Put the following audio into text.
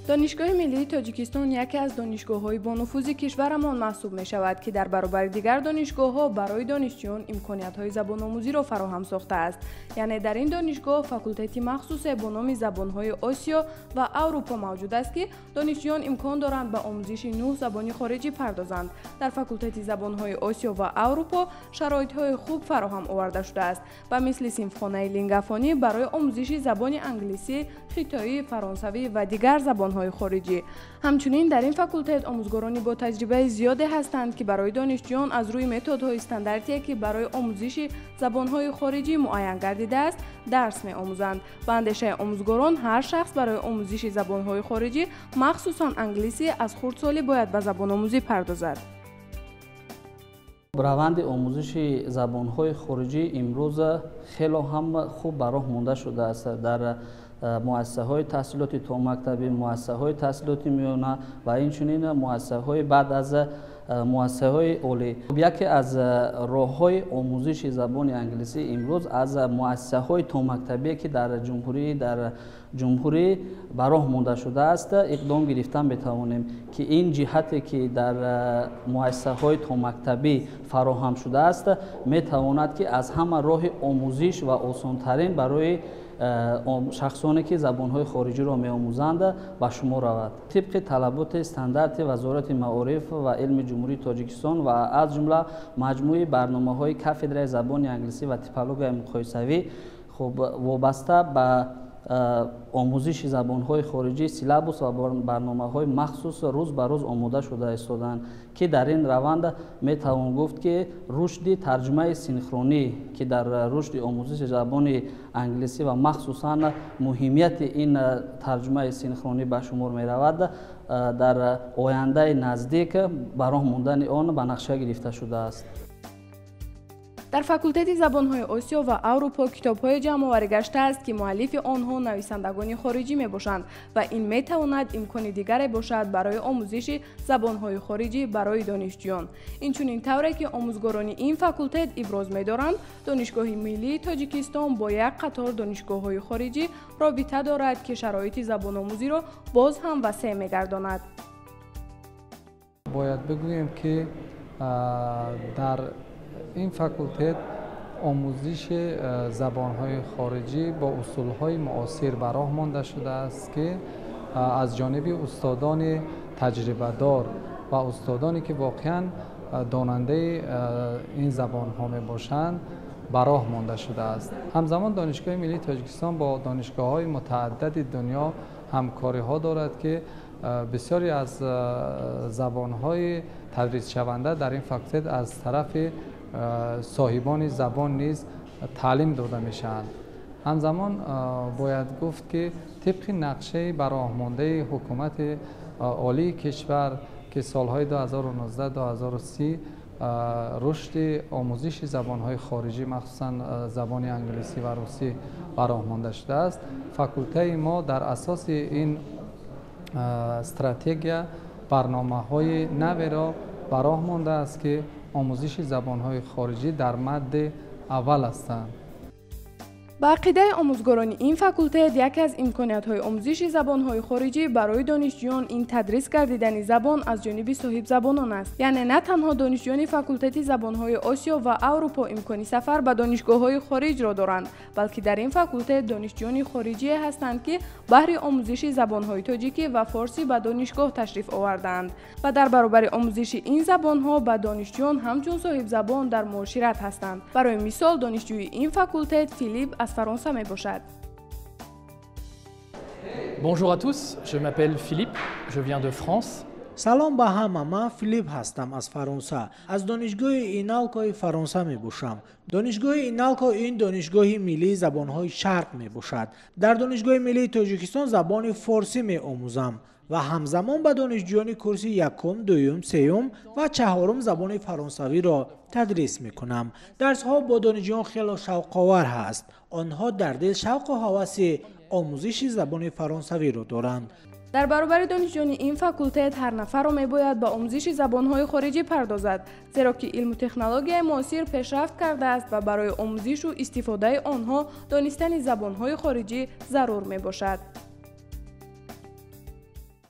دانشگاه ملی تاجیکستان یکی از دانشگاه‌های با نفوذ کشورمان محسوب می‌شود که در برابر دیگر دانشگاه‌ها برای دانشجویان امکانات‌های زبان‌آموزی را فراهم ساخته است. یعنی در این دانشگاه فاکولته مخصوص با نام زبان‌های آسیا و اروپا موجود است که دانشجویان امکان دارند به آموزش 9 زبان خارجی پردازند. در فاکولته زبان‌های آسیا و اروپا شرایط‌های خوب فراهم آورده شده است و مثل صنفخانه لینگافونی برای آموزش زبان انگلیسی، خیتایی، فرانسوی و دیگر زبان‌های خارجی. همچنین در این فاکولته آموزگارانی با تجربه زیادی هستند که برای دانشجویان از روی متدهای استانداردی که برای آموزش زبان‌های خارجی معین گردیده است درس می‌آموزند. به اندیشه آموزگاران هر شخص برای آموزش زبان‌های خارجی مخصوصاً انگلیسی از خردسالی باید به زبان‌آموزی پردازد. روند آموزش زبان‌های خارجی امروز خیلی هم خوب به راه مانده شده است. در مؤسسه‌های تحصیلاتی تا مکتبی، مؤسسه‌های تحصیلاتی میانه و اینچنین مؤسسه‌های بعد از مؤسسه‌های عالی. یکی از راه‌های آموزش زبان انگلیسی امروز از مؤسسه‌های تا مکتبی که در جمهوری به راه مانده شده است اقدام گرفتن بتوانیم که این جهتی که در مؤسسه‌های تا مکتبی فراهم شده است میتواند که از همه راه آموزش و آسان‌ترین برای شخصانی که زبان‌های خارجی را می‌آموزند به شما رود. طبق طلبات استاندارد وزارت معارف و علم جمهوری تاجیکستان و از جمله مجموعه برنامه‌های کافدرای زبان انگلیسی و تیپولوژی مقایسوی خب وابسته به آموزش زبان‌های خارجی سیلابوس و برنامه‌های مخصوص روز به روز آماده شده ایستادند که در این روند میتوان گفت که رشد ترجمه سینخرونی که در رشد آموزش زبان انگلیسی و مخصوصاً مهمیت این ترجمه سینخرونی به شمار می‌رود در آینده نزدیک برای ماندن آن به نقشه گرفته شده است. در فاکولته زبان‌های آسیا و اروپا کتاب‌های جمع‌آوری گشته است که مؤلف آنها نویسندگان خارجی میباشند و این میتواند امکان دیگری باشد برای آموزش زبان‌های خارجی برای دانشجویان. اینچنین طوری که آموزگاران این فاکولته ابراز می‌دارند دانشگاه ملی تاجیکستان با یک قطار دانشگاه‌های خارجی رابطه دارد که شرایط زبان‌آموزی را باز هم وسیع می‌گرداند. باید بگوییم که در این فاکولته آموزش زبان‌های خارجی با اصول‌های معاصر به راه مانده شده است که از جانب استادان تجربه دار و استادانی که واقعاً داننده این زبان‌ها میباشند به راه مانده شده است. همزمان دانشگاه ملی تاجیکستان با دانشگاه‌های متعدد دنیا همکاری‌ها دارد که بسیاری از زبان‌های تدریس شونده در این فاکولته از طرف صاحبان زبان نیز تعلیم داده میشند. همزمان باید گفت که طبق نقشه براهمانده حکومت عالی کشور که سالهای 2019-2030 رشد آموزش زبانهای خارجی مخصوصا زبان انگلیسی و روسی براهمانده شده است. فاکولته ما در اساس این استراتژی برنامه‌های نوی را براه مانده است که آموزش زبان‌های خارجی در مد اول هستند. با عقیده آموزگاران این فاکولته یکی از امکانات‌های آموزش زبان‌های خارجی برای دانشجویان این تدریس گردیدن زبان از جانب صاحب زبانان است. یعنی نه تنها دانشجویان فاکولته زبان‌های آسیا و اروپا امکانی سفر به دانشگاه‌های خارج را دارند، بلکه در این فاکولته دانشجویان خارجی هستند که بهر آموزش زبان‌های تاجیکی و فارسی به دانشگاه تشریف آوردند و در برابر آموزش این زبان‌ها به دانشجویان همچون صاحب زبان در معاشرت هستند. برای مثال دانشجوی این فاکولته فیلیپ از فرانسه می باشد. Bonjour à tous, je m'appelle Philippe, je viens de France. سلام به همه، من فیلیپ هستم از فرانسه. از دانشگاه اینالکو فرانسه می باشم. دانشگاه اینالکو این دانشگاه ملی زبانهای شرق می باشد. در دانشگاه ملی تاجیکستان زبان فارسی می آموزم و همزمان به دانشجویان کورس یکم، دوم، سوم و چهارم زبان فرانسوی را تدریس می کنم. درس ها با دانشجویان خیلی شوق آور هست. آنها در دل شوق و هوس آموزش زبان فرانسوی را دارند. در برابر دانشجویان این فاکولته هر نفر را میباید به آموزش زبانهای خارجی پردازد، زیرا که علم و تکنولوژی معاصر پیشرفت کرده است و برای آموزش و استفاده آنها دانستن زبانهای خارجی ضرور میباشد.